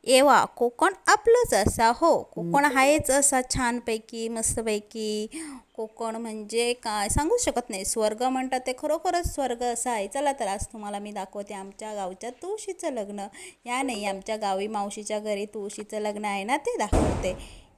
एवा कोकण आपलंच असा हो. कोकण आहेच असा छानपैकी मस्तपैकी. कोकण म्हणजे काय सांगू शकत नाही. स्वर्ग म्हणतात ते खरोखरच स्वर्ग असा आहे. चला तर आज तुम्हाला मी दाखवते आमच्या गावच्या तुळशीचं लग्न. या नाही, आमच्या गावी मावशीच्या घरी तुळशीचं लग्न आहे ना, ते दाखवते.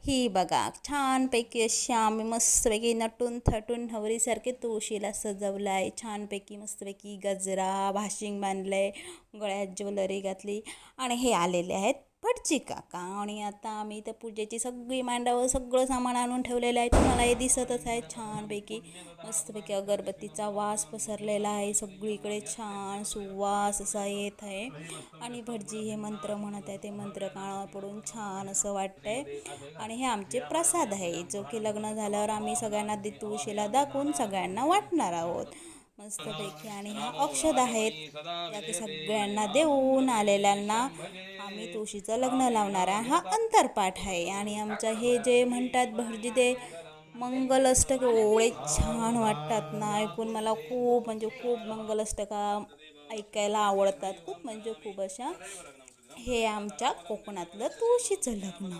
ही बघा छानपैकी अशी आम्ही मस्तपैकी नटून थटून नवरीसारखे तुळशीला सजवलं आहे. छानपैकी मस्तपैकी गजरा भाशिंग बांधले, गळ्यात ज्वेलरी घातली आणि हे आलेले आहेत भटजी काका. आणि आता आम्ही त्या पूजेची सगळी मांडावर सगळं सामान आणून ठेवलेलं आहे. तुम्हाला हे दिसतच आहे. छानपैकी मस्तपैकी अगरबत्तीचा वास पसरलेला आहे सगळीकडे. छान सुवास असा येत आहे. आणि भटजी हे मंत्र म्हणत आहे. ते मंत्र कानावर पडून छान असं वाटतंय. आणि हे आमचे प्रसाद आहे, जो की लग्न झाल्यावर आम्ही सगळ्यांना तुळशीला दाखवून सगळ्यांना वाटणार आहोत मस्तपैकी. आणि हा औषध आहेत, त्या की सगळ्यांना देऊन आलेल्यांना आम्ही तुळशीचं लग्न लावणार आहे. हा अंतरपाठ आहे. आणि आमचं हे जे म्हणतात भटजी ते मंगलाष्टक एवढे छान वाटतात ना ऐकून. मला खूप म्हणजे खूप मंगलाष्टका ऐकायला आवडतात. खूप म्हणजे खूप अशा. हे आमच्या कोकणातलं तुळशीचं लग्न.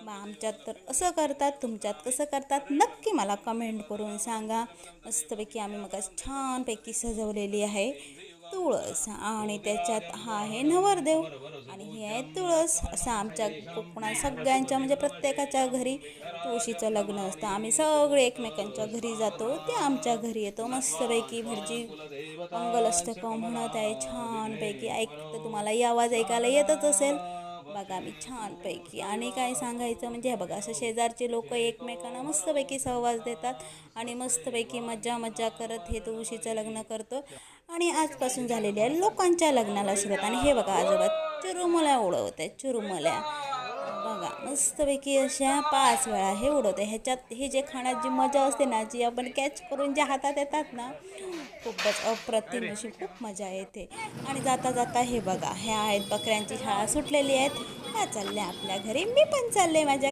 मग आमच्यात तर असं करतात, तुमच्यात कसं करतात नक्की मला कमेंट करून सांगा. मस्तपैकी आम्ही मग छानपैकी सजवलेली आहे तुळस. आणि त्याच्यात हा आहे नवरदेव आणि हे आहे तुळस. असं आमच्या कोकणात सगळ्यांच्या म्हणजे प्रत्येकाच्या घरी तुळशीचं लग्न असतं. आम्ही सगळे एकमेकांच्या घरी जातो, ते आमच्या घरी येतो. मस्तपैकी भटजी मंगलाष्टकं म्हणत आहे छानपैकी. ऐकतं तुम्हालाही आवाज ऐकायला येतच असेल बघा मी छानपैकी. आणि काय सांगायचं म्हणजे हे बघा असं शेजारचे लोक एकमेकांना मस्तपैकी सहवास देतात आणि मस्तपैकी मज्जा मज्जा करत हे तुळशीचं लग्न करतो. आणि आजपासून झालेली आहे लोकांच्या लग्नाला सुरुवात. आणि हे बघा आजोबा चिरुमुल्या उडवत आहेत. चिरुमुल्या बघा मस्तपैकी अशा 5 वेळा हे उडवते. ह्याच्यात हे जे खाण्यात जी मजा असते ना, जी आपण कॅच करून ज्या हातात येतात ना, खूपच अप्रतिम अशी खूप मजा येते. आणि जाता जाता हे बघा ह्या आहेत बकऱ्यांची शाळा सुटलेली आहेत. ह्या चालल्या आपल्या घरी. मी पण चालले माझ्या